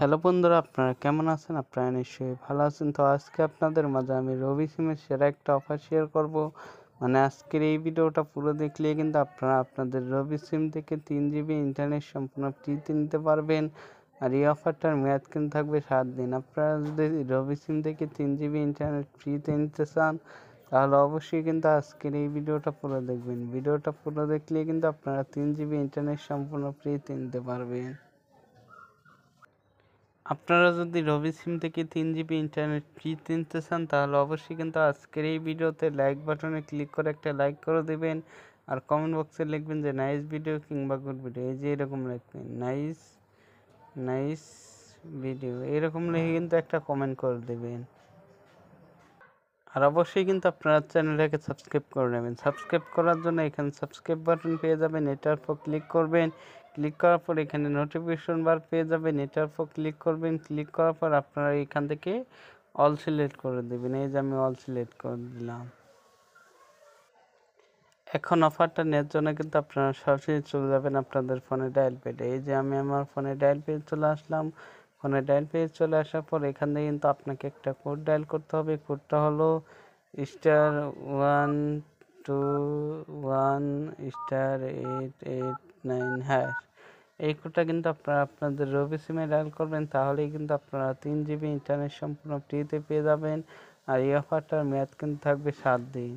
Hello বন্ধুরা, আপনারা কেমন আছেন? আপনারা নিশ্চয়ই ভালো আছেন। তো আজকে আপনাদের মাঝে আমি রবি সিমের সেরা একটা অফার শেয়ার করব। মানে আজকের এই ভিডিওটা পুরো দেখলে কিন্তু আপনারা আপনাদের রবি সিম থেকে 3 GB ইন্টারনেট সম্পূর্ণ ফ্রিতে নিতে পারবেন। আর এই অফারটার মেয়াদ কিন্তু থাকবে 7 দিন। আপনারা যদি রবি সিম থেকে 3 GB ইন্টারনেট ফ্রিতে নিতে চান, তাহলে অবশ্যই কিন্তু আজকের এই ভিডিওটা পুরো দেখবেন। ভিডিওটা পুরো দেখলে কিন্তু আপনারা 3 GB ইন্টারনেট সম্পূর্ণ ফ্রিতে নিতে পারবেন। আপনারা যদি রবি সিম থেকে 3 GB ইন্টারনেট ফ্রি নিতে চান, তাহলে অবশ্যই কিন্তু আজকের এই ভিডিওতে লাইক বাটনে ক্লিক করে একটা লাইক করে দেবেন। আর কমেন্ট বক্সে লিখবেন যে নাইস ভিডিও কিংবা গুড ভিডিও, এই যে এরকম লিখবেন নাইস নাইস ভিডিও, এরকম লিখে কিন্তু একটা কমেন্ট করে দেবেন। আর অবশ্যই কিন্তু আপনারা চ্যানেলটাকে সাবস্ক্রাইব করে নেবেন। সাবস্ক্রাইব করার জন্য এখানে সাবস্ক্রাইব বাটন পেয়ে যাবেন, এটার উপর ক্লিক করবেন। ক্লিক করার পর এখানে নোটিফিকেশন বার পেয়ে যাবেন, এটার উপর ক্লিক করবেন। ক্লিক করার পর আপনারা এখান থেকে অল সিলেক্ট করে দেবেন। এই যে আমি অল সিলেক্ট করে দিলাম। এখন অফারটা নেওয়ার জন্য কিন্তু আপনারা সরাসরি চলে যাবেন আপনাদের ফোনে ডায়াল প্যাডে। এই যে আমি আমার ফোনে ডায়াল প্যাডে চলে আসলাম। ফোনে ডায়াল প্যাডে চলে আসার পর এখান থেকে কিন্তু আপনাকে একটা কোড ডায়াল করতে হবে। কোডটা হলো *121*889#। এই কোডটা কিন্তু আপনারা আপনাদের রবি সিমে ডায়াল করবেন, তাহলেই কিন্তু আপনারা 3 GB ইন্টারনেট সম্পূর্ণ ফ্রিতে পেয়ে যাবেন। আর এই অফারটার মেয়াদ কিন্তু থাকবে 7 দিন।